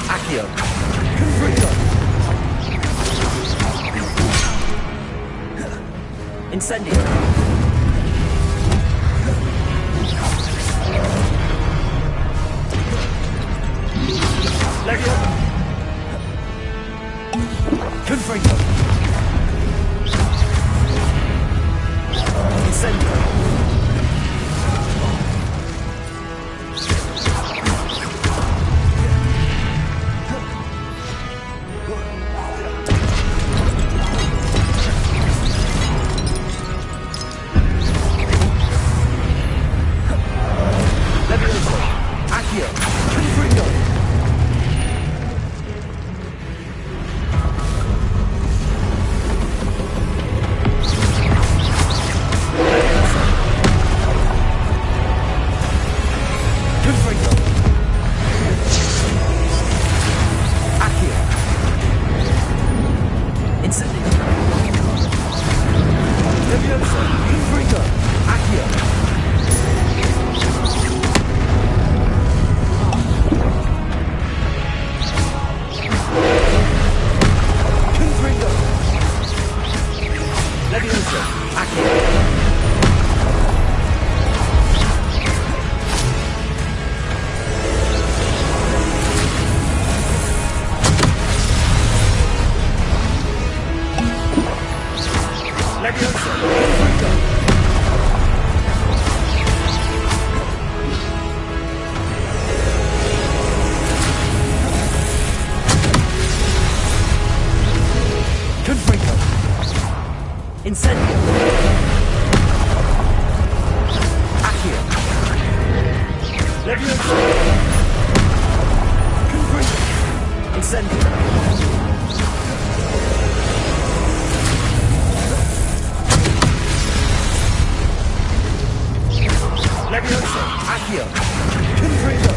Accio. Confringo. Incendio. Legio. Confringo. Incendio. Incendio. Accio. Leviosa. Confringo. Incendio. Leviosa. Accio. Confringo.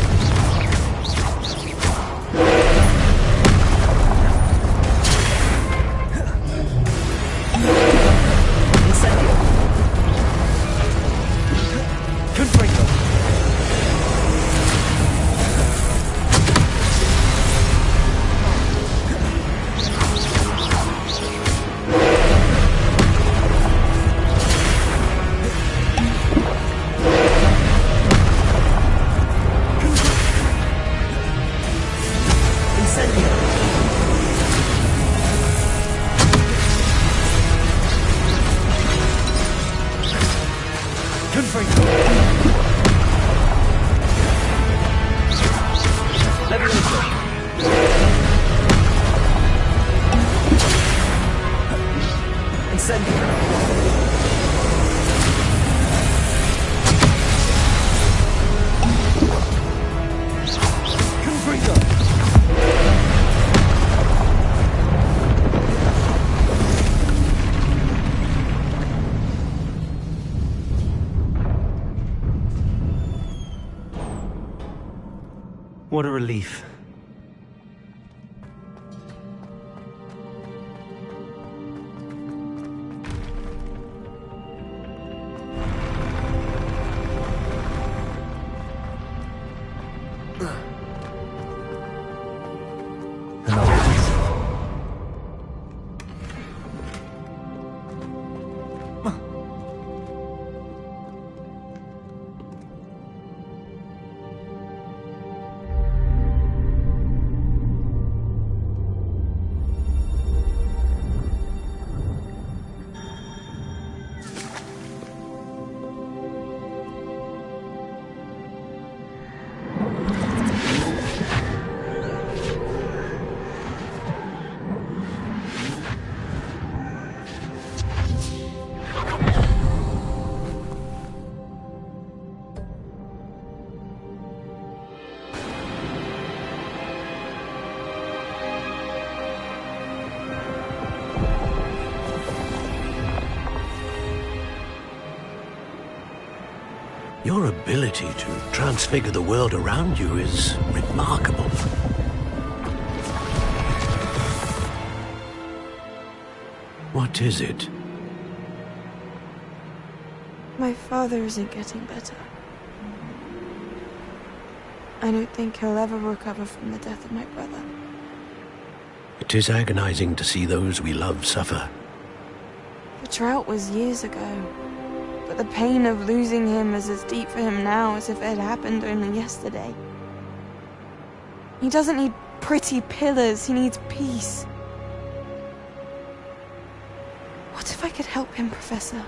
What a relief. Your ability to transfigure the world around you is remarkable. What is it? My father isn't getting better. I don't think he'll ever recover from the death of my brother. It is agonizing to see those we love suffer. The drought was years ago, but the pain of losing him is as deep for him now as if it had happened only yesterday. He doesn't need pretty pillars, he needs peace. What if I could help him, Professor?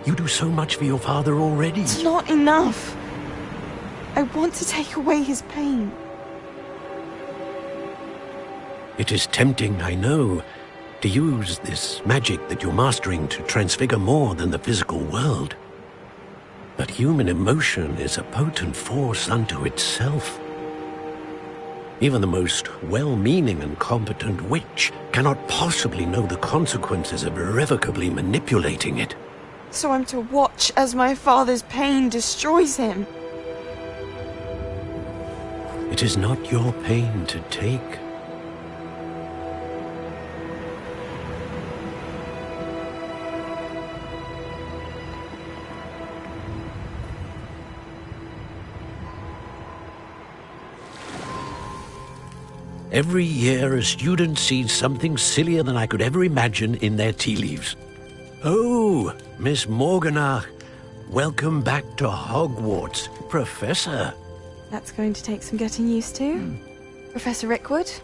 You do so much for your father already. It's not enough. I want to take away his pain. It is tempting, I know, to use this magic that you're mastering to transfigure more than the physical world. But human emotion is a potent force unto itself. Even the most well-meaning and competent witch cannot possibly know the consequences of irrevocably manipulating it. So I'm to watch as my father's pain destroys him. It is not your pain to take. Every year, a student sees something sillier than I could ever imagine in their tea leaves. Oh, Miss Morganach, welcome back to Hogwarts, Professor. That's going to take some getting used to. Professor Rickwood?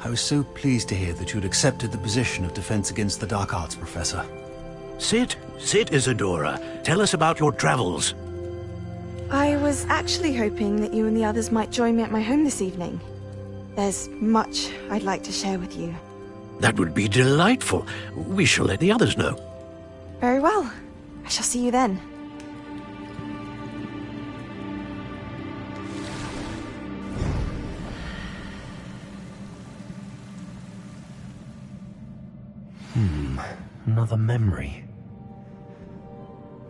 I was so pleased to hear that you had accepted the position of Defense Against the Dark Arts, Professor. Sit, Isadora. Tell us about your travels. I was actually hoping that you and the others might join me at my home this evening. There's much I'd like to share with you. That would be delightful. We shall let the others know. Very well. I shall see you then. Another memory.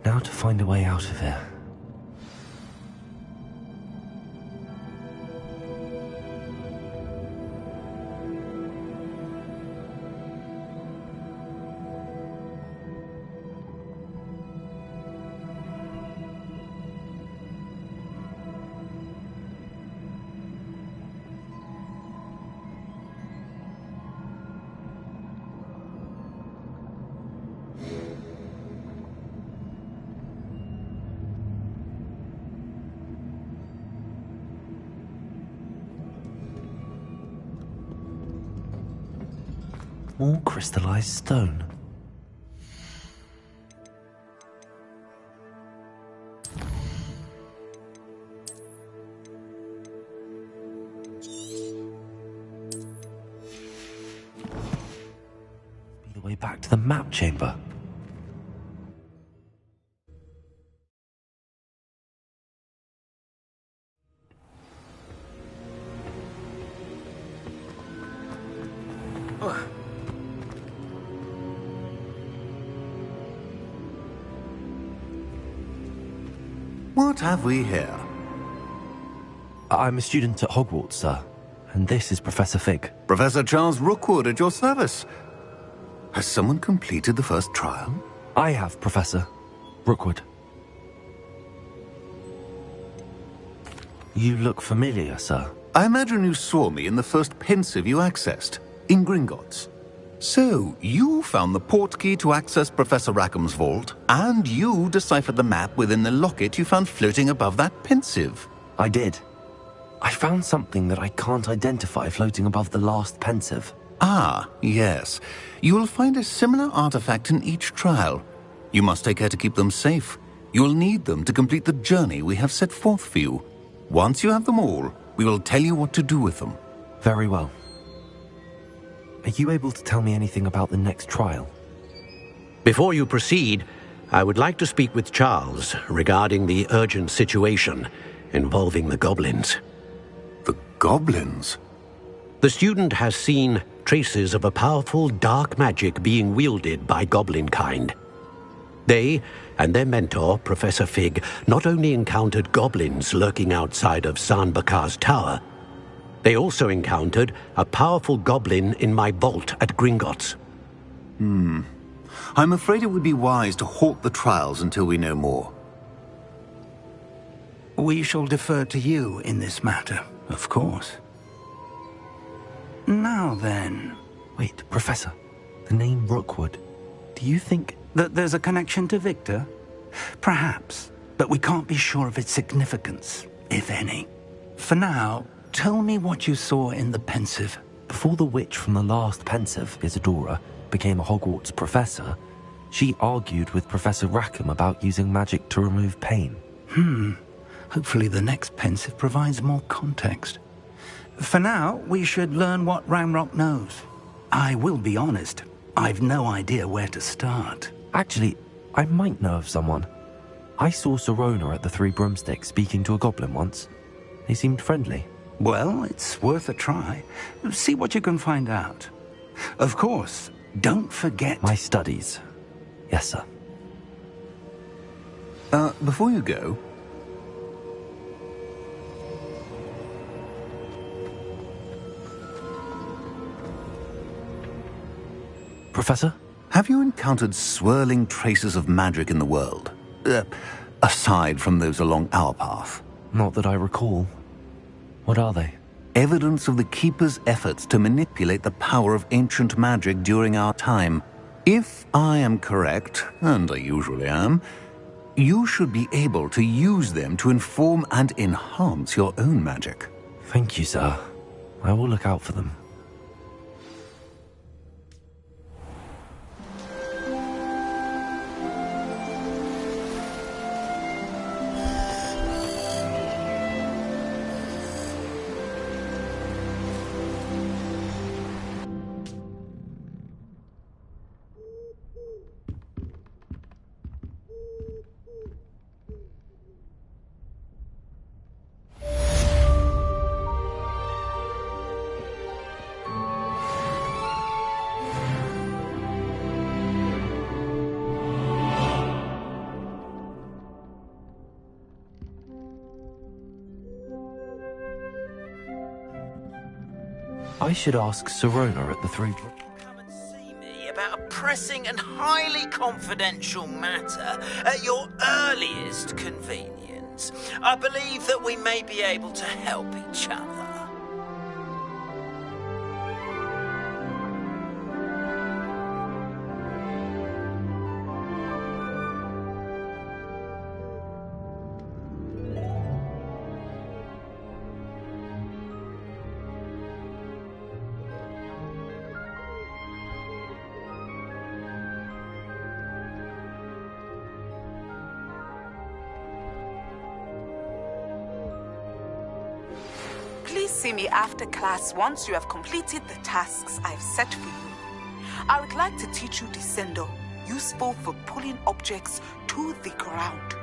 Now to find a way out of here. More crystallized stone. Be the way back to the map chamber. What have we here? I'm a student at Hogwarts, sir, and this is Professor Fig. Professor Charles Rookwood at your service. Has someone completed the first trial? I have, Professor Rookwood. You look familiar, sir. I imagine you saw me in the first pensive you accessed, in Gringotts. So, you found the portkey to access Professor Rackham's vault, and you deciphered the map within the locket you found floating above that pensive. I did. I found something that I can't identify floating above the last pensive. Ah, yes. You will find a similar artifact in each trial. You must take care to keep them safe. You will need them to complete the journey we have set forth for you. Once you have them all, we will tell you what to do with them. Very well. Are you able to tell me anything about the next trial? Before you proceed, I would like to speak with Charles regarding the urgent situation involving the goblins. The goblins? The student has seen traces of a powerful dark magic being wielded by goblin kind. They and their mentor, Professor Fig, not only encountered goblins lurking outside of San Bakar's tower, they also encountered a powerful goblin in my vault at Gringotts. I'm afraid it would be wise to halt the trials until we know more. We shall defer to you in this matter, of course. Now then... Wait, Professor. The name Rookwood. Do you think... that there's a connection to Victor? Perhaps, but we can't be sure of its significance, if any. For now, tell me what you saw in the Pensieve. Before the witch from the last Pensieve, Isadora, became a Hogwarts professor, she argued with Professor Rackham about using magic to remove pain. Hopefully the next Pensieve provides more context. For now, we should learn what Ranrock knows. I will be honest, I've no idea where to start. Actually, I might know of someone. I saw Sirona at the Three Broomsticks speaking to a goblin once. They seemed friendly. Well, it's worth a try. See what you can find out. Of course, don't forget... My studies. Yes, sir. Before you go... Professor? Have you encountered swirling traces of magic in the world? Aside from those along our path? Not that I recall. What are they? Evidence of the Keeper's efforts to manipulate the power of ancient magic during our time. If I am correct, and I usually am, you should be able to use them to inform and enhance your own magic. Thank you, sir. I will look out for them. I should ask Sirona at the Three... Come and see me about a pressing and highly confidential matter at your earliest convenience. I believe that we may be able to help each other. Please see me after class once you have completed the tasks I've set for you. I would like to teach you Descendo, useful for pulling objects to the ground.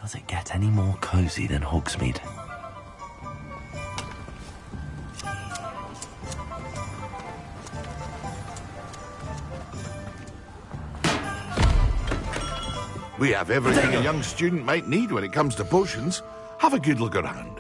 Does it get any more cosy than Hogsmeade? We have everything a young student might need when it comes to potions. Have a good look around.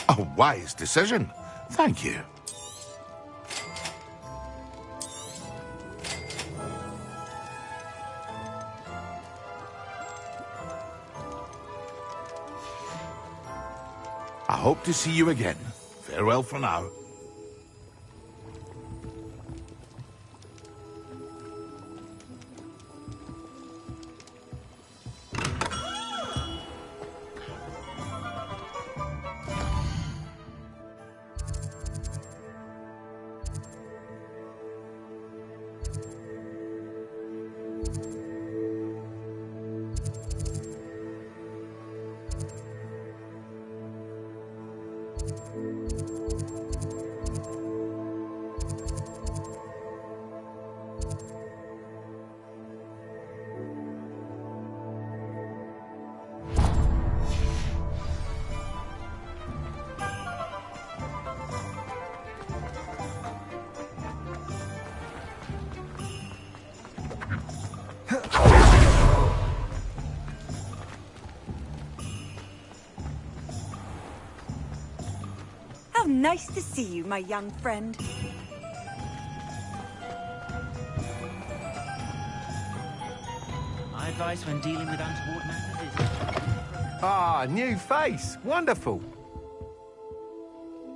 A wise decision. Thank you. I hope to see you again. Farewell for now. Nice to see you, my young friend. My advice when dealing with untoward matters is... Ah, new face. Wonderful.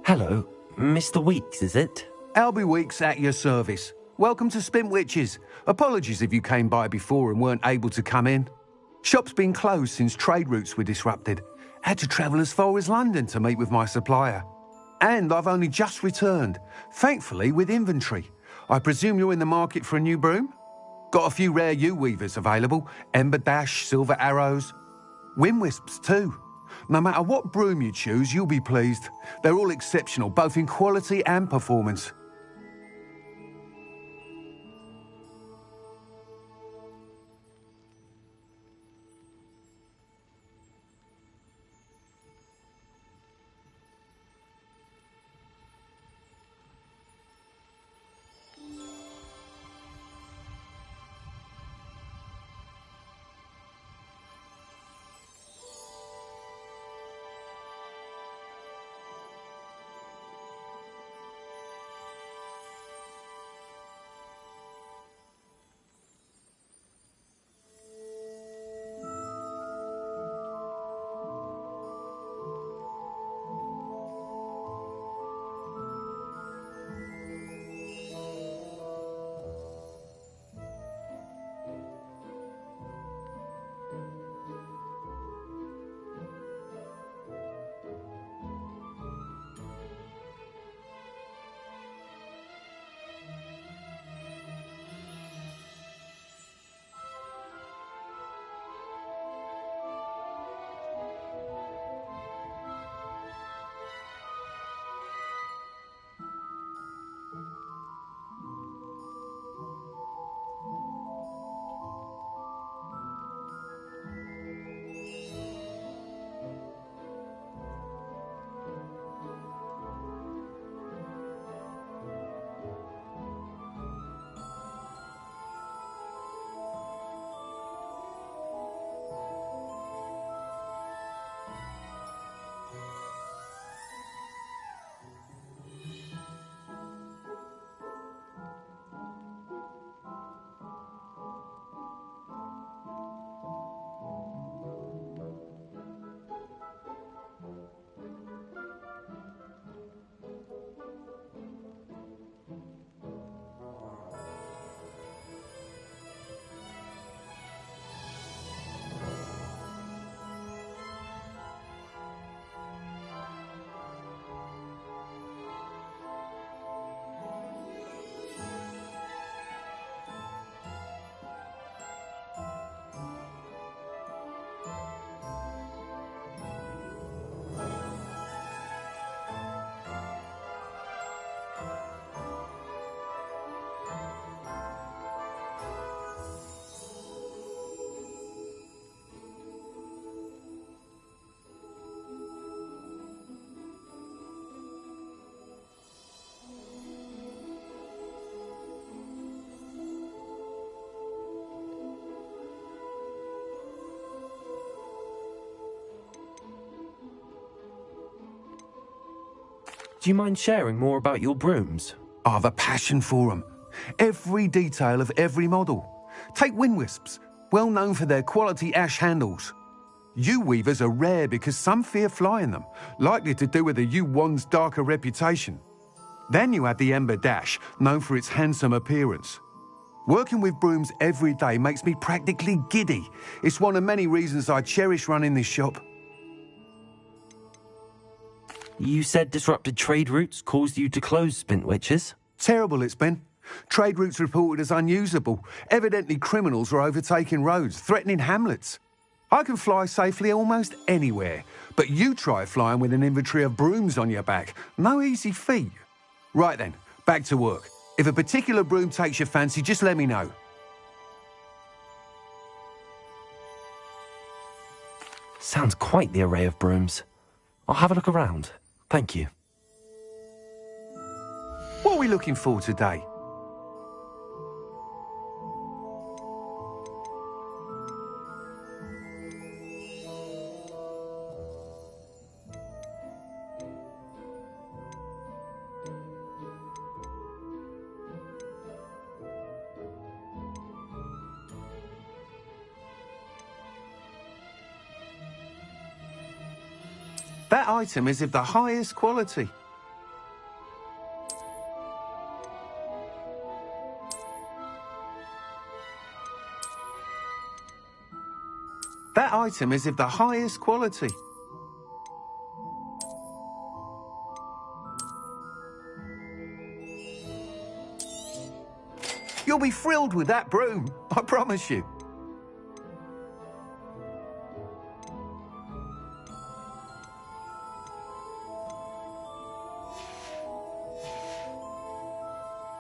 Hello, Mr. Weeks, is it? Albie Weeks at your service. Welcome to Spintwitches. Apologies if you came by before and weren't able to come in. Shop's been closed since trade routes were disrupted. Had to travel as far as London to meet with my supplier. And I've only just returned, thankfully with inventory. I presume you're in the market for a new broom? Got a few rare yew-weavers available, Ember Dash, Silver Arrows, Wind-Wisps too. No matter what broom you choose, you'll be pleased. They're all exceptional, both in quality and performance. Do you mind sharing more about your brooms? I've a passion for them. Every detail of every model. Take wind wisps, well known for their quality ash handles. Yew weavers are rare because some fear flying them, likely to do with the yew wand's darker reputation. Then you have the Ember Dash, known for its handsome appearance. Working with brooms every day makes me practically giddy. It's one of many reasons I cherish running this shop. You said disrupted trade routes caused you to close Spintwitches? Terrible it's been. Trade routes reported as unusable. Evidently criminals are overtaking roads, threatening hamlets. I can fly safely almost anywhere, but you try flying with an inventory of brooms on your back. No easy feat. Right then, back to work. If a particular broom takes your fancy, just let me know. Sounds quite the array of brooms. I'll have a look around. Thank you. What are we looking for today? That item is of the highest quality. That item is of the highest quality. You'll be thrilled with that broom, I promise you.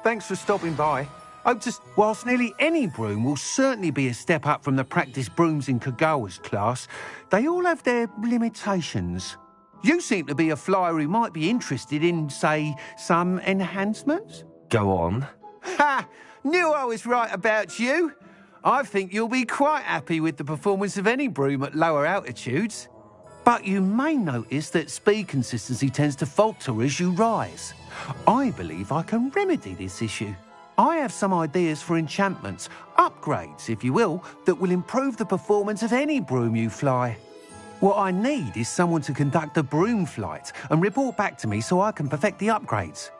Thanks for stopping by. Whilst nearly any broom will certainly be a step up from the practice brooms in Kagawa's class, they all have their limitations. You seem to be a flyer who might be interested in, say, some enhancements? Go on. Ha! Knew I was right about you. I think you'll be quite happy with the performance of any broom at lower altitudes. But you may notice that speed consistency tends to falter as you rise. I believe I can remedy this issue. I have some ideas for enchantments, upgrades, if you will, that will improve the performance of any broom you fly. What I need is someone to conduct a broom flight and report back to me so I can perfect the upgrades.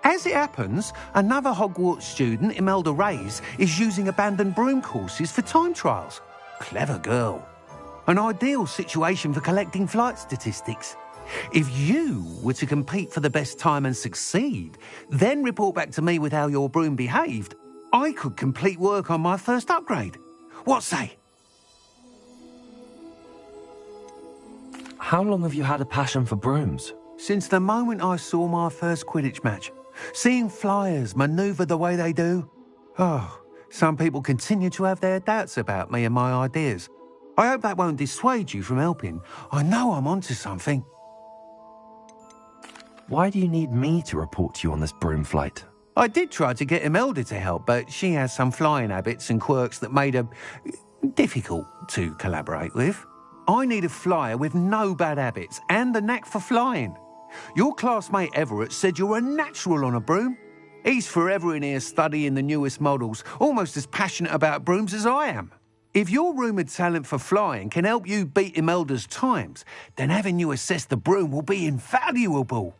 As it happens, another Hogwarts student, Imelda Reyes, is using abandoned broom courses for time trials. Clever girl. An ideal situation for collecting flight statistics. If you were to compete for the best time and succeed, then report back to me with how your broom behaved, I could complete work on my first upgrade. What say? How long have you had a passion for brooms? Since the moment I saw my first Quidditch match. Seeing flyers manoeuvre the way they do. Oh, some people continue to have their doubts about me and my ideas. I hope that won't dissuade you from helping. I know I'm onto something. Why do you need me to report to you on this broom flight? I did try to get Imelda to help, but she has some flying habits and quirks that made her difficult to collaborate with. I need a flyer with no bad habits and the knack for flying. Your classmate Everett said you're a natural on a broom. He's forever in here studying the newest models, almost as passionate about brooms as I am. If your rumoured talent for flying can help you beat Imelda's times, then having you assess the broom will be invaluable.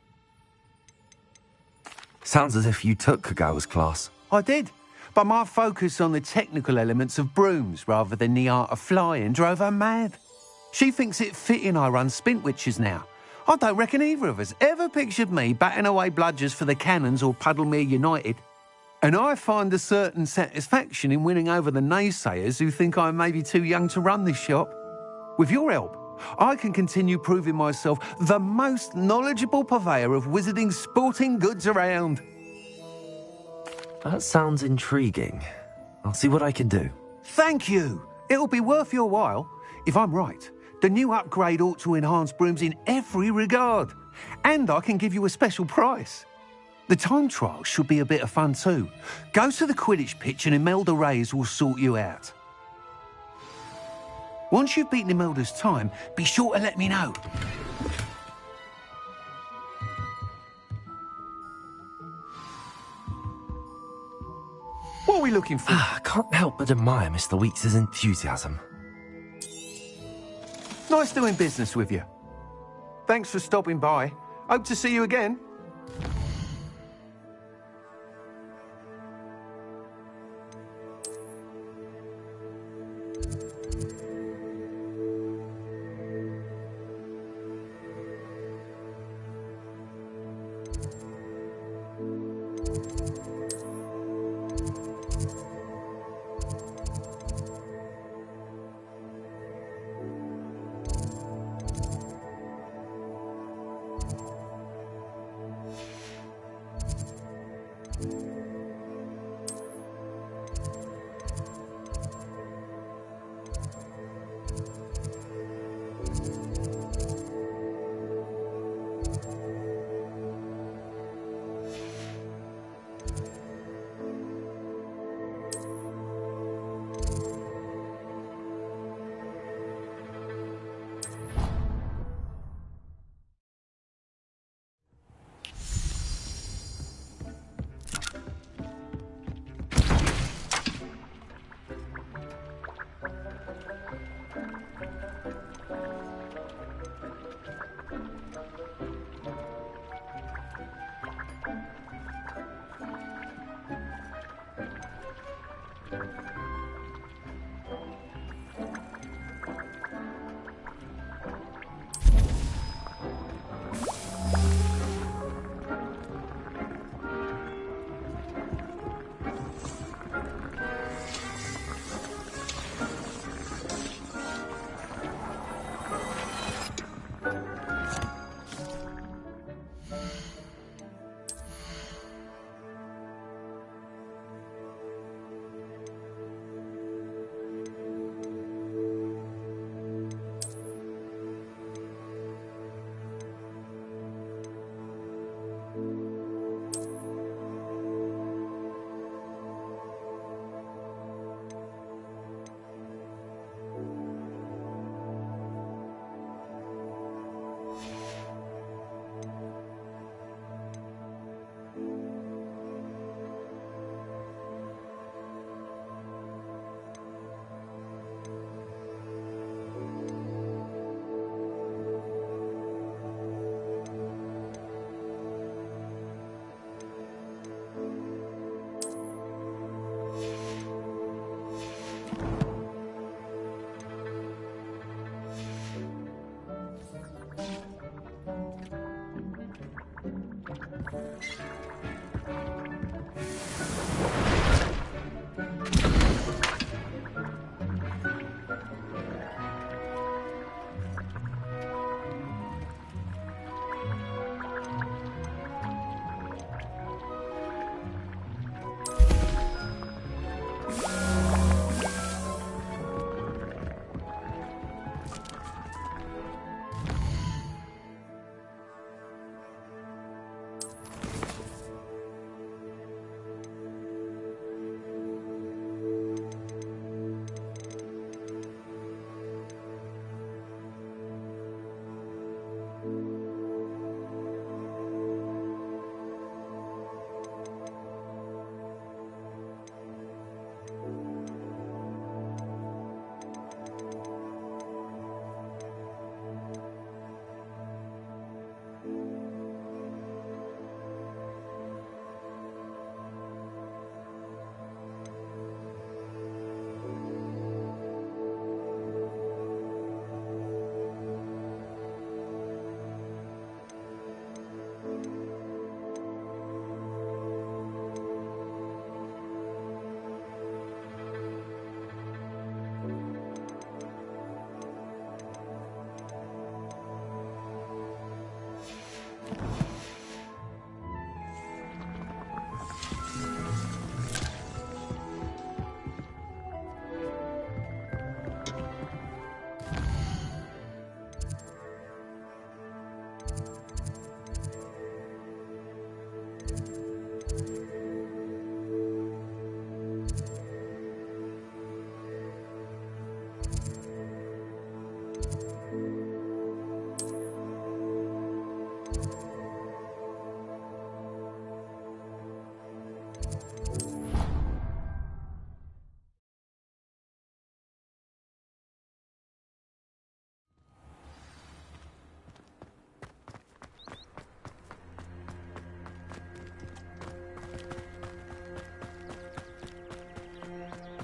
Sounds as if you took Kagawa's class. I did, but my focus on the technical elements of brooms rather than the art of flying drove her mad. She thinks it fitting I run Spintwitches now. I don't reckon either of us ever pictured me batting away bludgers for the Cannons or Puddlemere United. And I find a certain satisfaction in winning over the naysayers who think I may be too young to run this shop. With your help, I can continue proving myself the most knowledgeable purveyor of wizarding sporting goods around. That sounds intriguing. I'll see what I can do. Thank you. It'll be worth your while. If I'm right, the new upgrade ought to enhance brooms in every regard. And I can give you a special price. The time trial should be a bit of fun too. Go to the Quidditch pitch and Imelda Reyes will sort you out. Once you've beaten Imelda's time, be sure to let me know. are we looking for? I can't help but admire Mr. Weeks' enthusiasm. Nice doing business with you. Thanks for stopping by. Hope to see you again.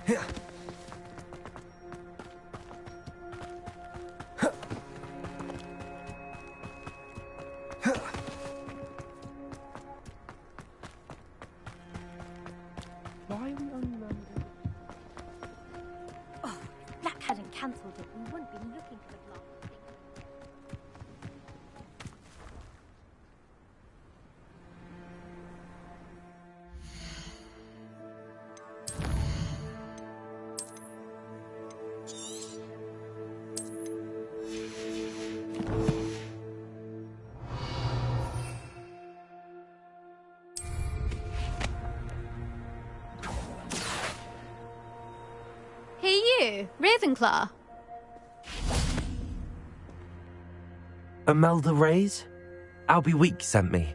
Why are we unmanned? Oh, if Black hadn't cancelled it, we wouldn't be looking for the block. Hey you, Ravenclaw. Imelda Reyes? Albie Week sent me.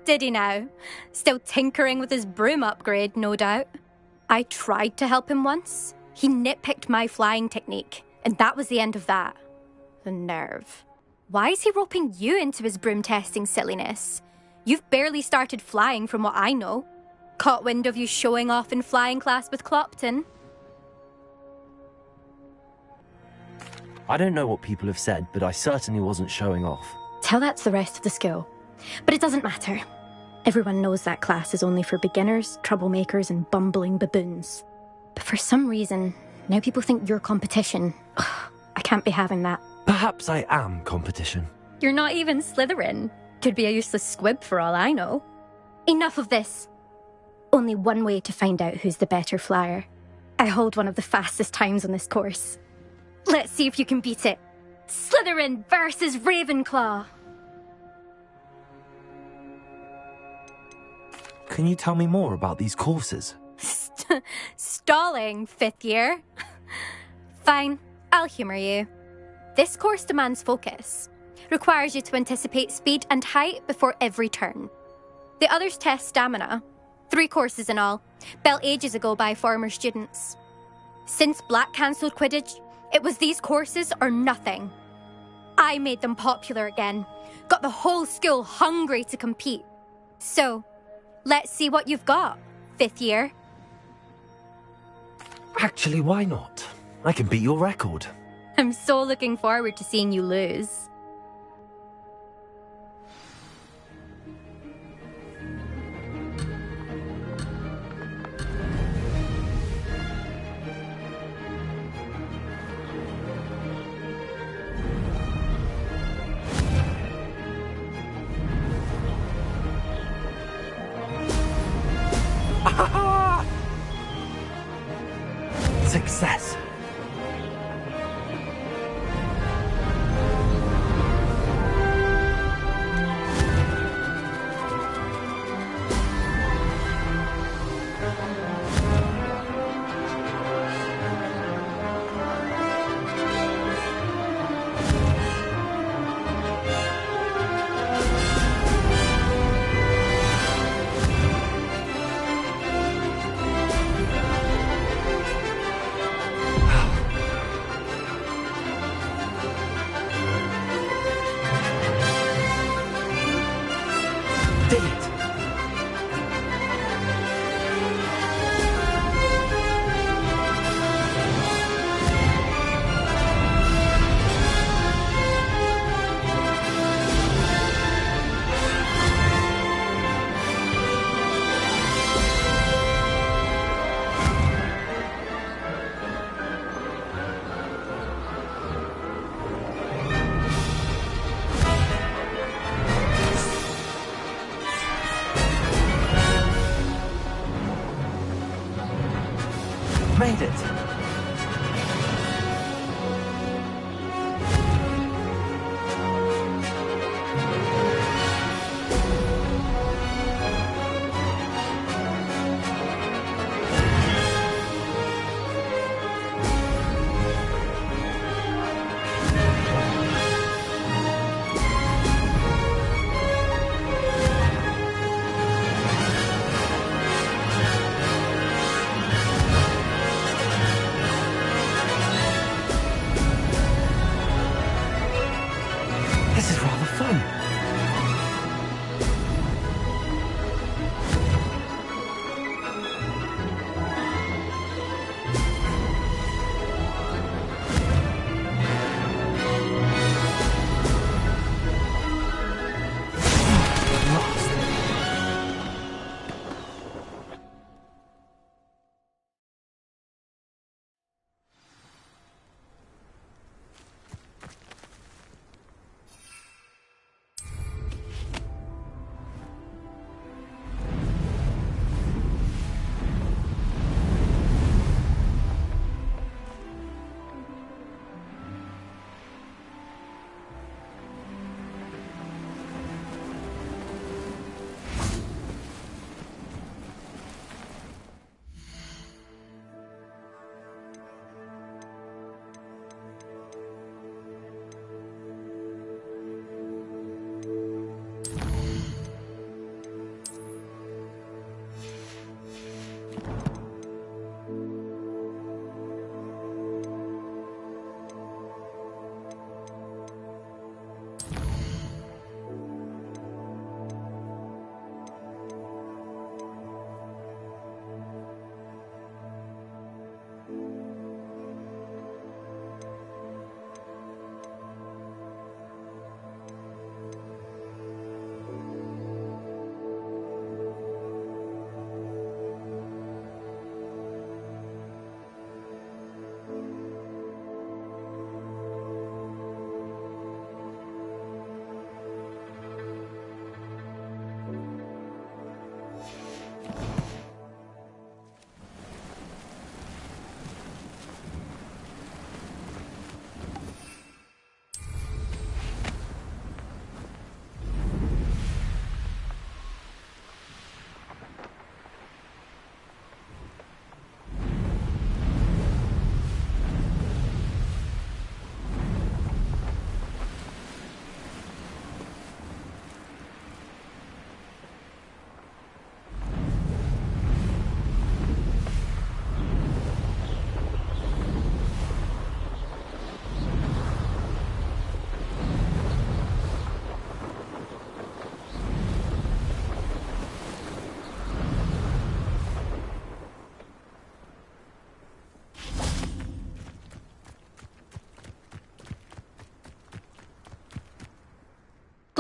Did he now? Still tinkering with his broom upgrade, no doubt. I tried to help him once. He nitpicked my flying technique, and that was the end of that. The nerve. Why is he roping you into his broom testing silliness? You've barely started flying from what I know. Caught wind of you showing off in flying class with Clopton. I don't know what people have said, but I certainly wasn't showing off. Tell that to the rest of the school. But it doesn't matter. Everyone knows that class is only for beginners, troublemakers, and bumbling baboons. But for some reason, now people think you're competition. Ugh, I can't be having that. Perhaps I am competition. You're not even Slytherin. Could be a useless squib for all I know. Enough of this. Only one way to find out who's the better flyer. I hold one of the fastest times on this course. Let's see if you can beat it. Slytherin versus Ravenclaw. Can you tell me more about these courses? Stalling, 5th year. Fine, I'll humour you. This course demands focus. Requires you to anticipate speed and height before every turn. The others test stamina. 3 courses in all, built ages ago by former students. Since Black cancelled Quidditch, it was these courses or nothing. I made them popular again. Got the whole school hungry to compete. So, let's see what you've got, 5th year. Actually, why not? I can beat your record. I'm so looking forward to seeing you lose. Success. Made it! This is rather fun.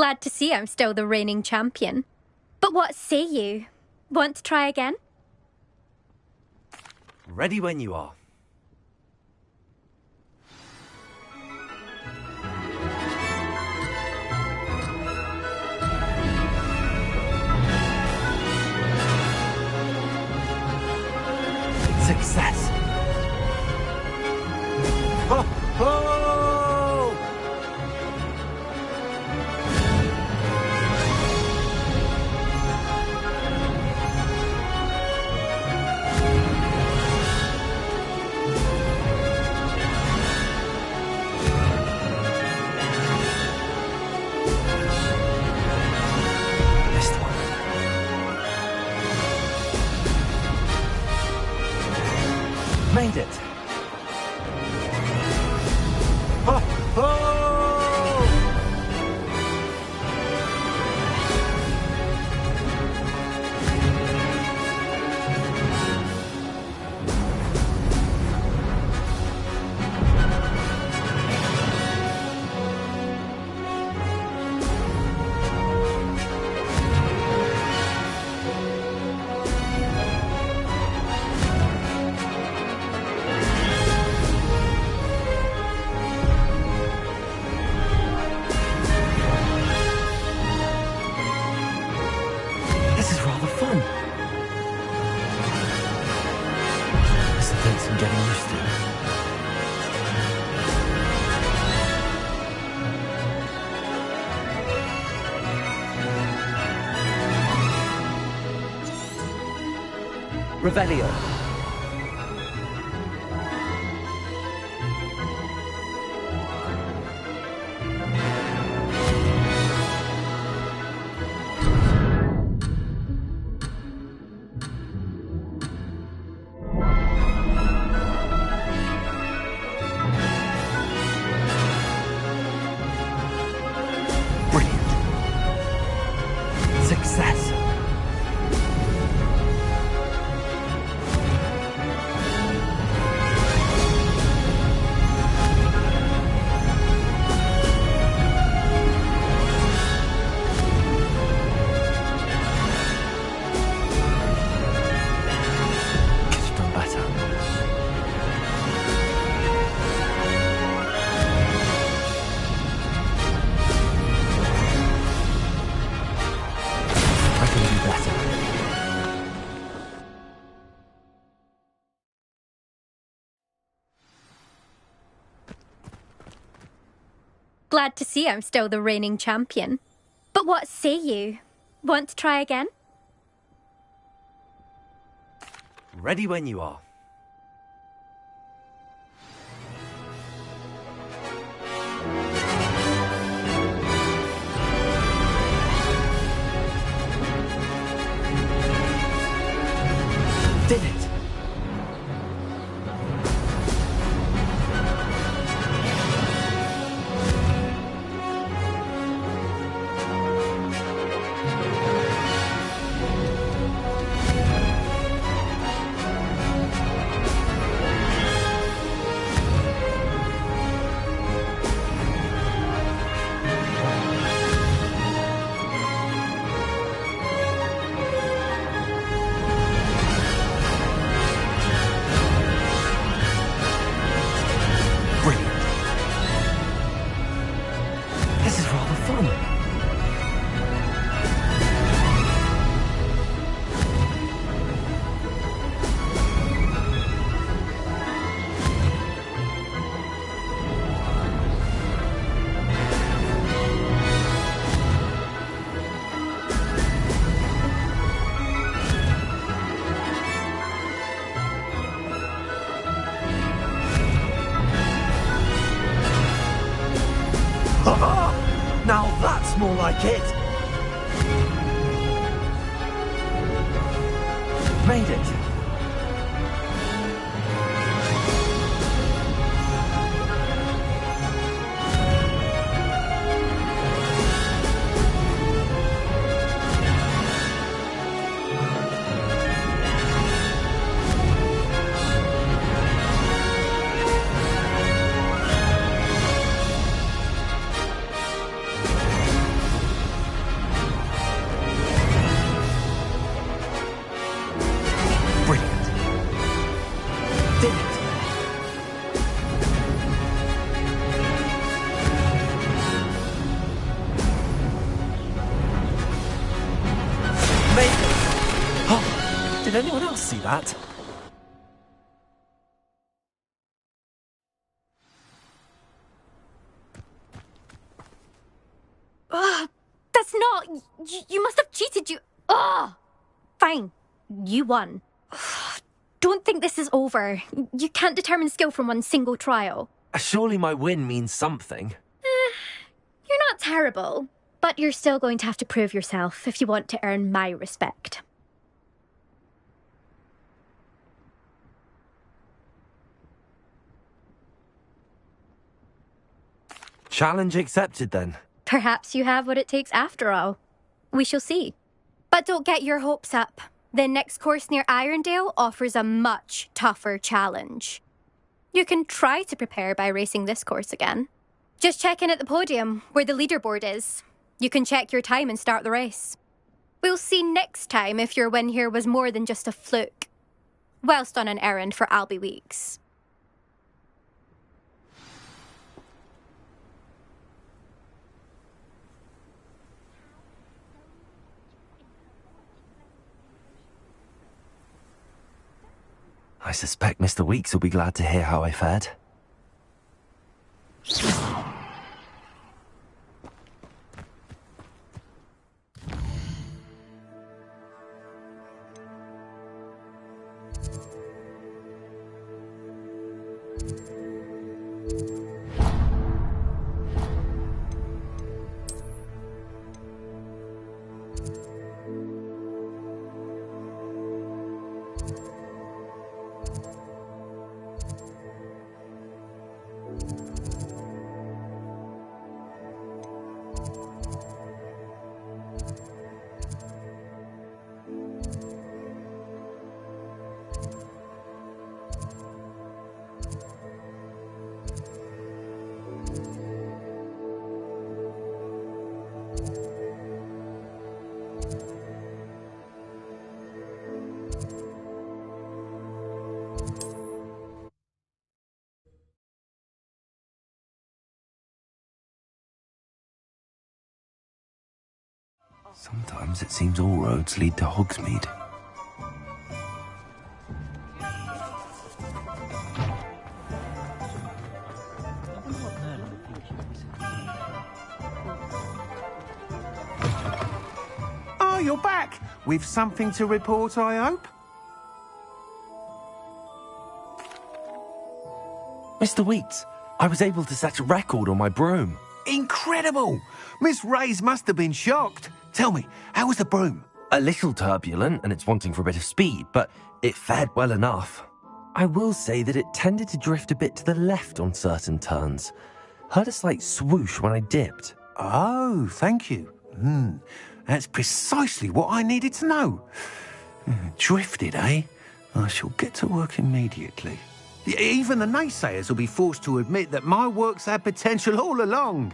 Glad to see I'm still the reigning champion. But what say you? Want to try again? Ready when you are. Success! Ho, ho! Missed one. Made it! Ho, ho! This is rather fun. This takes some getting used to. Revelio. Brilliant. Success. Could have done better. I can do better. Glad to see I'm still the reigning champion. But what say you? Want to try again? Ready when you are. Did it! Brilliant. This is rather fun. Now that's more like it! Made it! Did anyone else see that? Ugh, that's not... You must have cheated, you... Ugh! Fine. You won. Ugh, don't think this is over. You can't determine skill from one single trial. Surely my win means something. You're not terrible, but you're still going to have to prove yourself if you want to earn my respect. Challenge accepted, then. Perhaps you have what it takes after all. We shall see. But don't get your hopes up. The next course near Irondale offers a much tougher challenge. You can try to prepare by racing this course again. Just check in at the podium, where the leaderboard is. You can check your time and start the race. We'll see next time if your win here was more than just a fluke. Whilst on an errand for Albie Weeks. I suspect Mr. Weeks will be glad to hear how I fared. Sometimes it seems all roads lead to Hogsmeade. Oh, you're back! With something to report, I hope? Mr. Weeks, I was able to set a record on my broom. Incredible! Miss Reyes must have been shocked. Tell me, how was the broom? A little turbulent, and it's wanting for a bit of speed, but it fared well enough. I will say that it tended to drift a bit to the left on certain turns. Heard a slight swoosh when I dipped. Oh, thank you. That's precisely what I needed to know. Drifted, eh? I shall get to work immediately. Even the naysayers will be forced to admit that my work's had potential all along.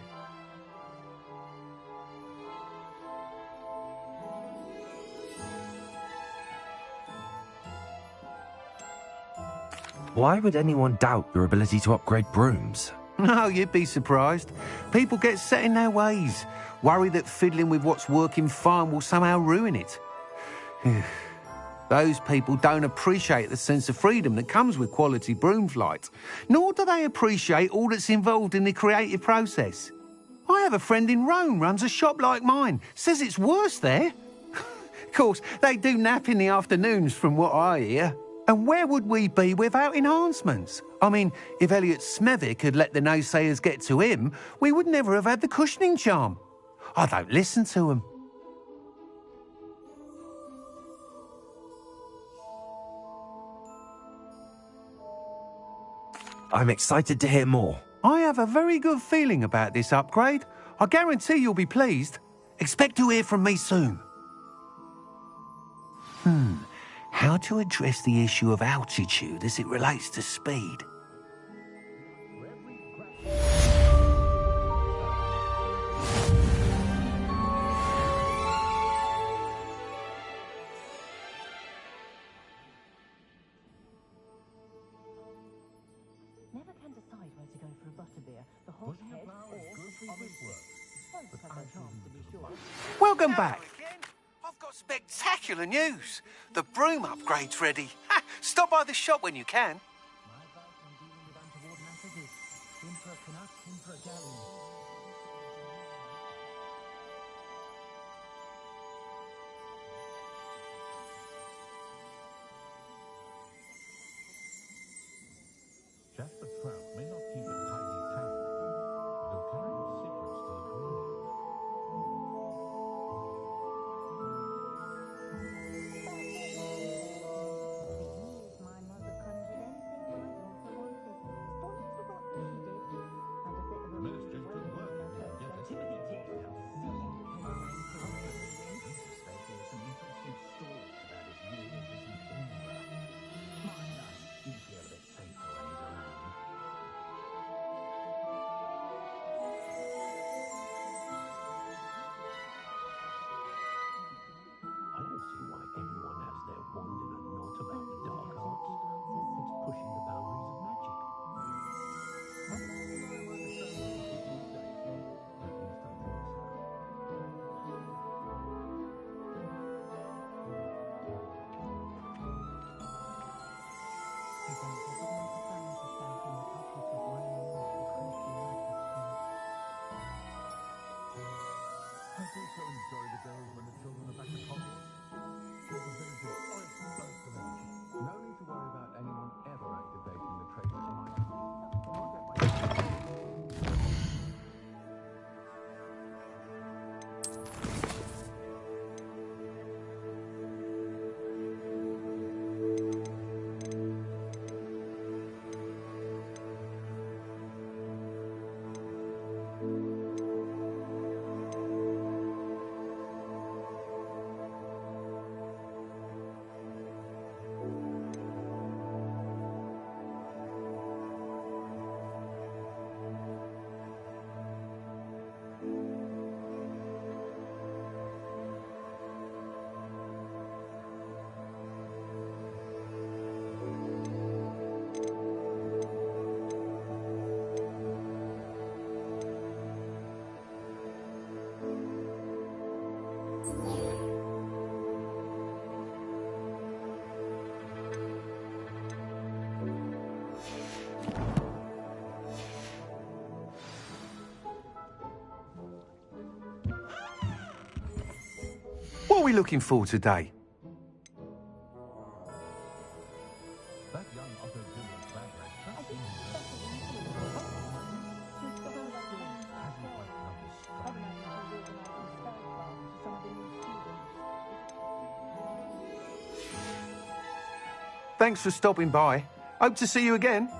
Why would anyone doubt your ability to upgrade brooms? No, you'd be surprised. People get set in their ways, worry that fiddling with what's working fine will somehow ruin it. Those people don't appreciate the sense of freedom that comes with quality broom flight, nor do they appreciate all that's involved in the creative process. I have a friend in Rome runs a shop like mine, says it's worse there. Of course, they do nap in the afternoons from what I hear. And where would we be without enhancements? I mean, if Elliot Smethwick had let the naysayers get to him, we would never have had the cushioning charm. I don't listen to them. I'm excited to hear more. I have a very good feeling about this upgrade. I guarantee you'll be pleased. Expect to hear from me soon. How to address the issue of altitude as it relates to speed. Never can decide where to go for a butterbeer, the hot head or the free work. Welcome back. I've got spectacular news. The broom upgrade's ready. Ha! Stop by the shop when you can. Jasper Trout may not keep a tidy tavern, but he'll carry your secrets to the broom. Minister, good work. Yes, Timothy J. Some interesting stories about his years as an emperor. Mine do feel a bit safer when he's around. I don't see why everyone has their wand in a knot about the dark arts. It's pushing the boundaries of magic. I also enjoy the days when the children are back at Hogwarts. It was very good. Oh, it's both of them. No need to worry about anyone ever activating the traces of my I'll get my... What are we looking for today? That young Otto Gilbert Bagrat just seems hasn't quite found his stride. Thanks for stopping by. Hope to see you again.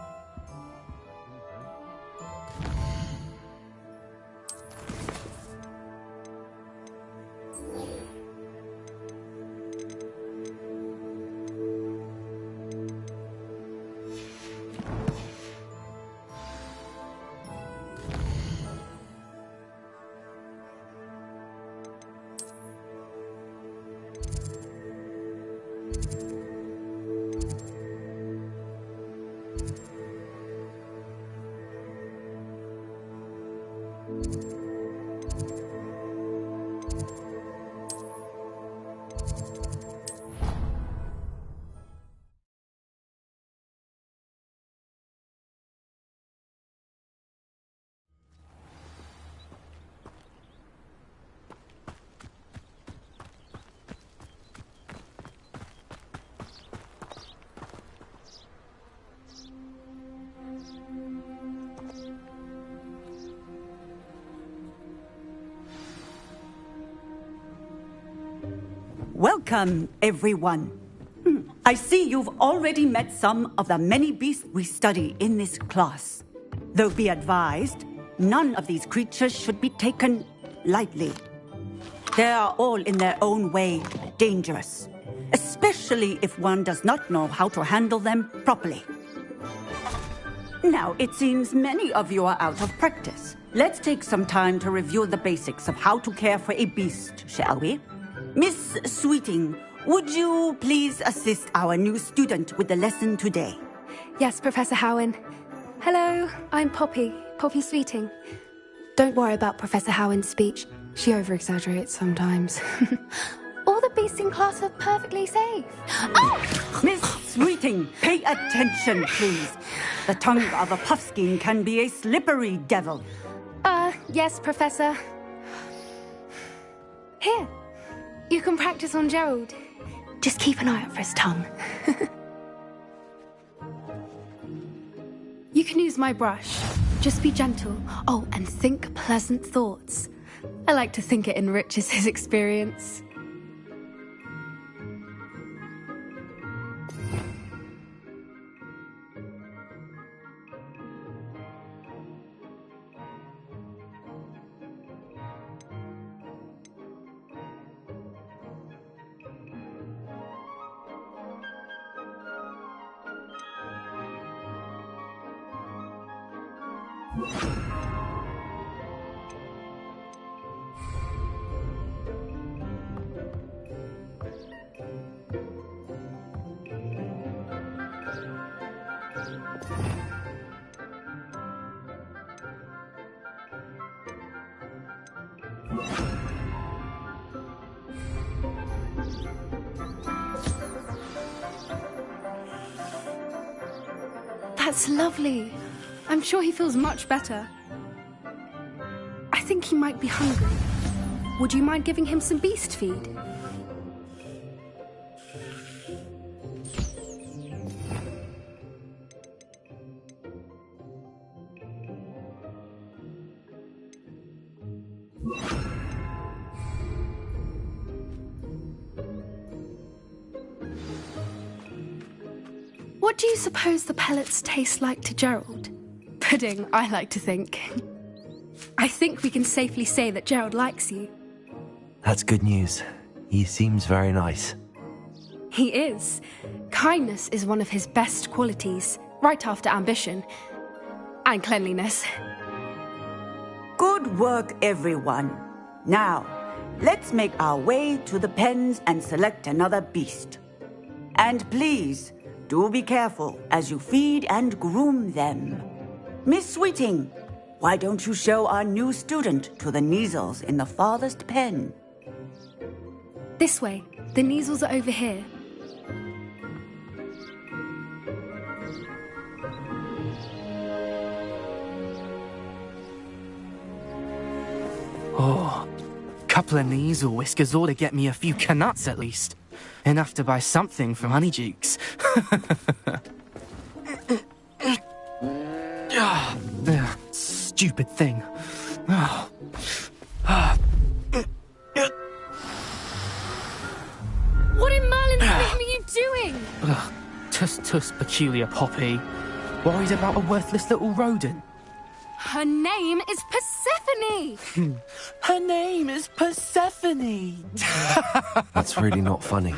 Welcome, everyone. I see you've already met some of the many beasts we study in this class. Though be advised, none of these creatures should be taken lightly. They are all in their own way dangerous, especially if one does not know how to handle them properly. Now, it seems many of you are out of practice. Let's take some time to review the basics of how to care for a beast, shall we? Miss Sweeting, would you please assist our new student with the lesson today? Yes, Professor Howin. Hello, I'm Poppy Sweeting. Don't worry about Professor Howin's speech. She over-exaggerates sometimes. All the beasting class are perfectly safe. Oh! Miss Sweeting, pay attention, please. The tongue of a puffskein can be a slippery devil. Yes, Professor. Here, you can practice on Gerald. Just keep an eye out for his tongue. You can use my brush. Just be gentle. Oh, and think pleasant thoughts. I like to think it enriches his experience. That's lovely. I'm sure he feels much better. I think he might be hungry. Would you mind giving him some beast feed? What do you suppose the pellets taste like to Gerald? Pudding, I like to think. I think we can safely say that Gerald likes you. That's good news. He seems very nice. He is. Kindness is one of his best qualities, right after ambition. And cleanliness. Good work, everyone. Now, let's make our way to the pens and select another beast. And please, do be careful as you feed and groom them. Miss Sweeting, why don't you show our new student to the Kneazles in the farthest pen? This way. The Kneazles are over here. Oh, couple of Kneazle whiskers ought to get me a few canuts at least. Enough to buy something from Honeydukes. Stupid thing. What in Merlin's name are you doing? Tuss, peculiar Poppy. Worried about a worthless little rodent. Her name is Persephone! Her name is Persephone! That's really not funny.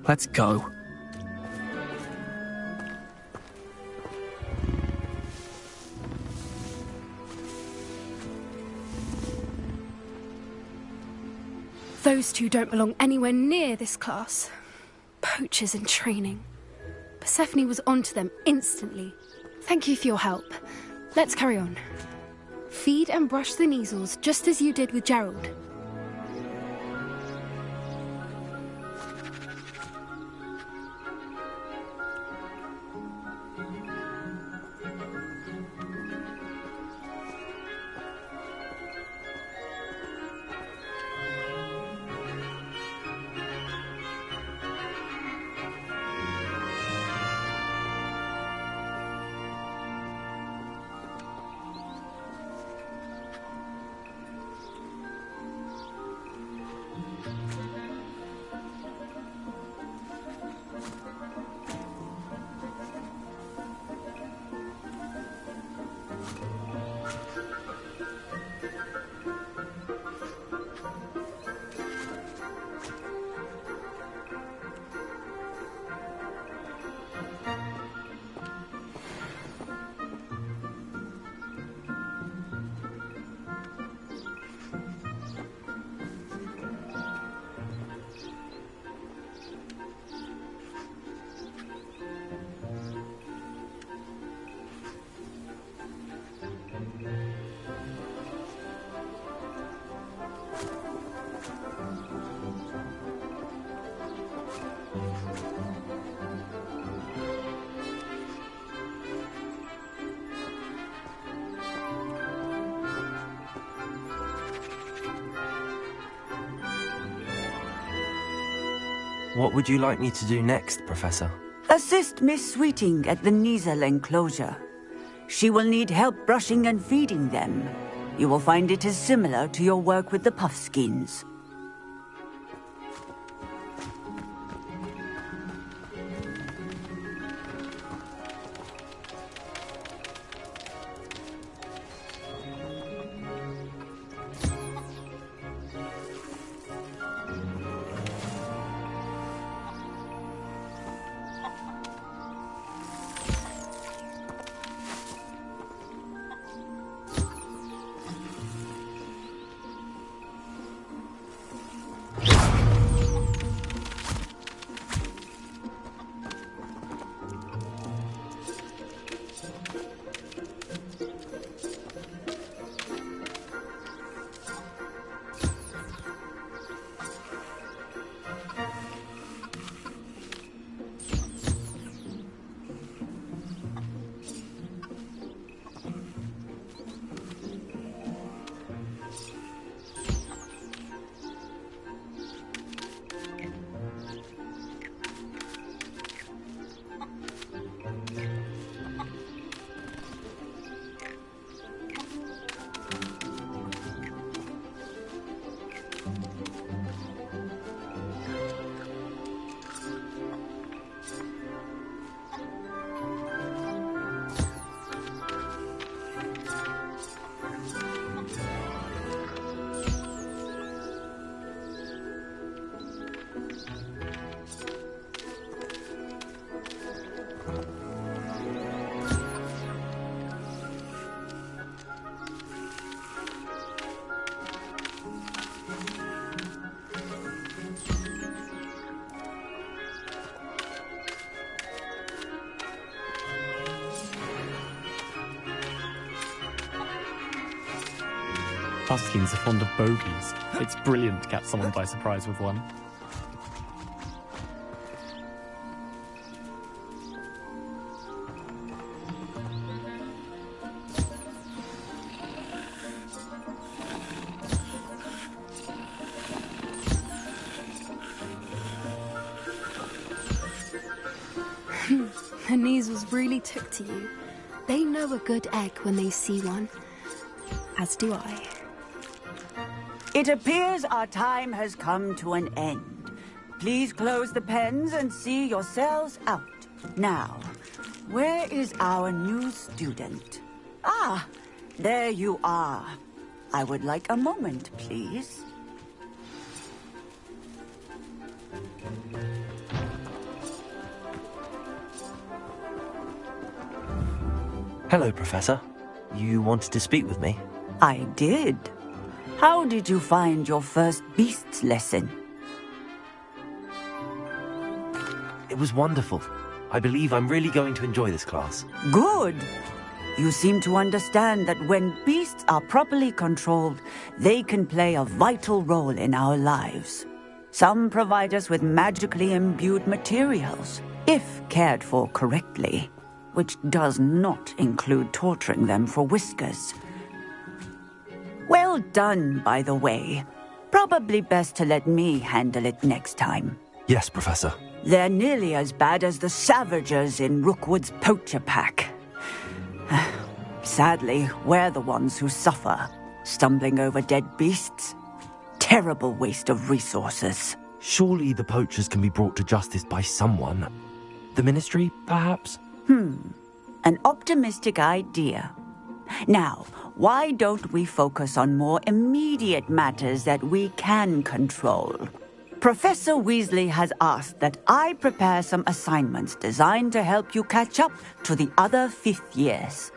Let's go. Those two don't belong anywhere near this class. Poachers in training. Persephone was onto them instantly. Thank you for your help. Let's carry on. Feed and brush the Kneazles just as you did with Gerald. What would you like me to do next, Professor? Assist Miss Sweeting at the Nizel enclosure. She will need help brushing and feeding them. You will find it is similar to your work with the Puffskins. Puffskins are fond of bogies. It's brilliant to catch someone by surprise with one. The Niezels really took to you. They know a good egg when they see one. As do I. It appears our time has come to an end. Please close the pens and see yourselves out. Now, where is our new student? Ah, there you are. I would like a moment, please. Hello, Professor. You wanted to speak with me? I did. How did you find your first beasts lesson? It was wonderful. I believe I'm really going to enjoy this class. Good. You seem to understand that when beasts are properly controlled, they can play a vital role in our lives. Some provide us with magically imbued materials, if cared for correctly, which does not include torturing them for whiskers. Well done, by the way. Probably best to let me handle it next time. Yes, Professor. They're nearly as bad as the Savagers in Rookwood's poacher pack. Sadly, we're the ones who suffer, stumbling over dead beasts. Terrible waste of resources. Surely the poachers can be brought to justice by someone. The Ministry, perhaps? An optimistic idea. Now, why don't we focus on more immediate matters that we can control? Professor Weasley has asked that I prepare some assignments designed to help you catch up to the other 5th years.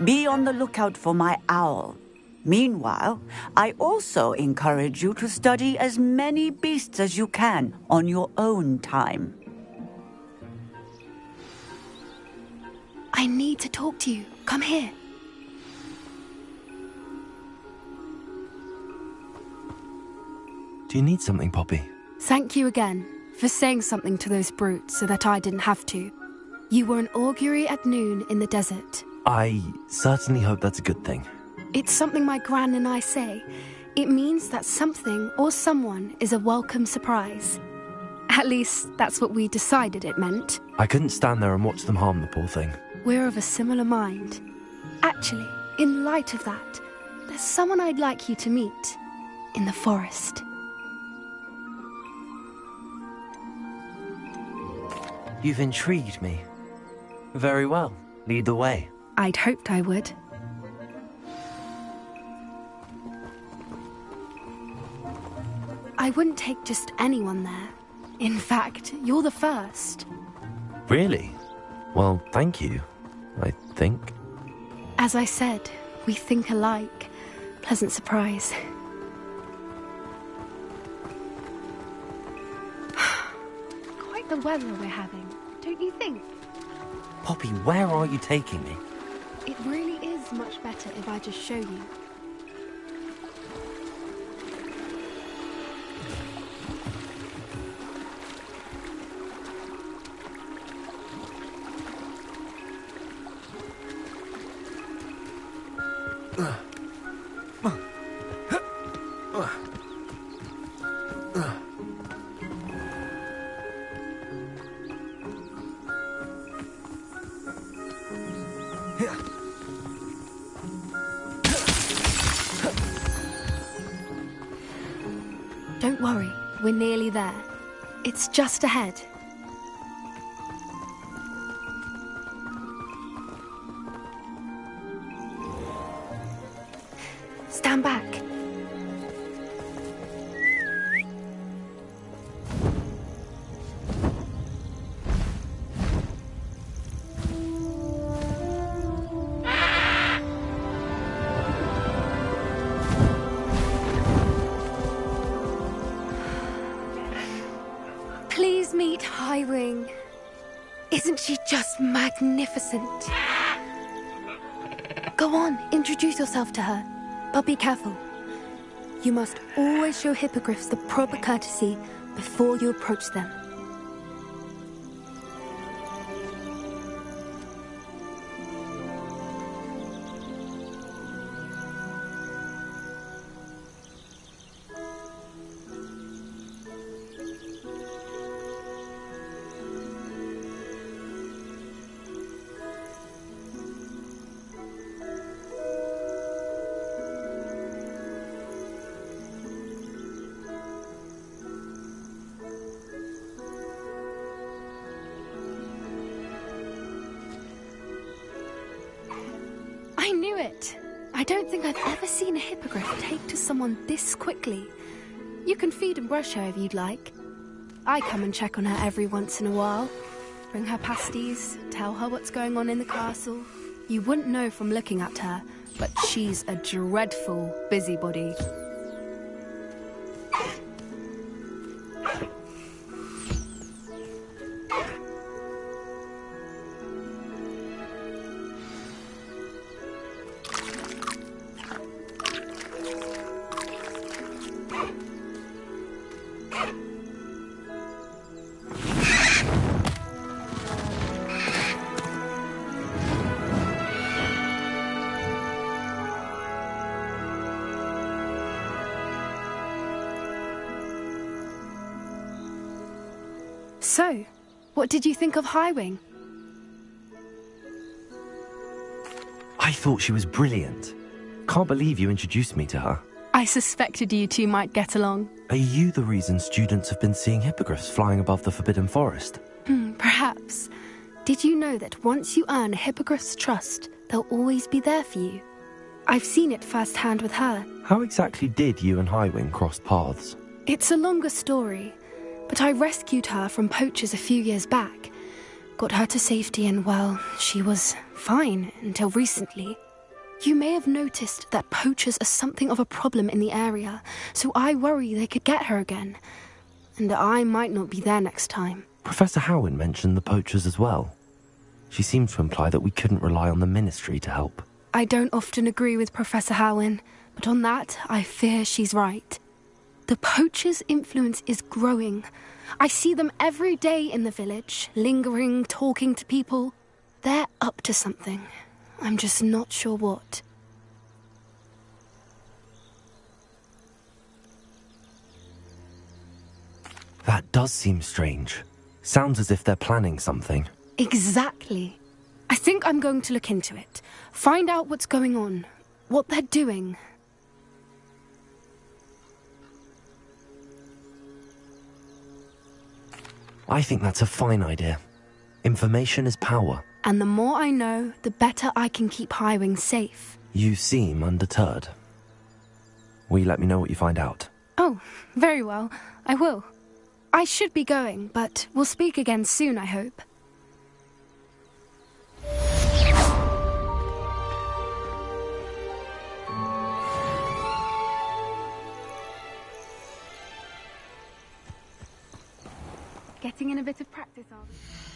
Be on the lookout for my owl. Meanwhile, I also encourage you to study as many beasts as you can on your own time. I need to talk to you. Come here. Do you need something, Poppy? Thank you again for saying something to those brutes so that I didn't have to. You were an augury at noon in the desert. I certainly hope that's a good thing. It's something my gran and I say. It means that something or someone is a welcome surprise. At least, that's what we decided it meant. I couldn't stand there and watch them harm the poor thing. We're of a similar mind. Actually, in light of that, there's someone I'd like you to meet in the forest. You've intrigued me. Very well. Lead the way. I'd hoped I would. I wouldn't take just anyone there. In fact, you're the first. Really? Well, thank you, I think. As I said, we think alike. Pleasant surprise. Quite the weather we're having, don't you think? Poppy, where are you taking me? It really is much better if I just show you. Don't worry, we're nearly there. It's just ahead. Stand back. Please meet Highwing. Isn't she just magnificent? Go on, introduce yourself to her. But be careful. You must always show hippogriffs the proper courtesy before you approach them. I knew it! I don't think I've ever seen a hippogriff take to someone this quickly. You can feed and brush her if you'd like. I come and check on her every once in a while. Bring her pasties, tell her what's going on in the castle. You wouldn't know from looking at her, but she's a dreadful busybody. So, what did you think of Highwing? I thought she was brilliant. Can't believe you introduced me to her. I suspected you two might get along. Are you the reason students have been seeing hippogriffs flying above the Forbidden Forest? Perhaps. Did you know that once you earn a hippogriff's trust, they'll always be there for you? I've seen it firsthand with her. How exactly did you and Highwing cross paths? It's a longer story, but I rescued her from poachers a few years back. Got her to safety and, well, she was fine until recently. You may have noticed that poachers are something of a problem in the area, so I worry they could get her again. And I might not be there next time. Professor Howin mentioned the poachers as well. She seemed to imply that we couldn't rely on the Ministry to help. I don't often agree with Professor Howin, but on that, I fear she's right. The poachers' influence is growing. I see them every day in the village, lingering, talking to people. They're up to something. I'm just not sure what. That does seem strange. Sounds as if they're planning something. Exactly. I think I'm going to look into it. Find out what's going on. What they're doing. I think that's a fine idea. Information is power. And the more I know, the better I can keep Highwing safe. You seem undeterred. Will you let me know what you find out? Oh, very well. I will. I should be going, but we'll speak again soon, I hope. Getting in a bit of practice, are we?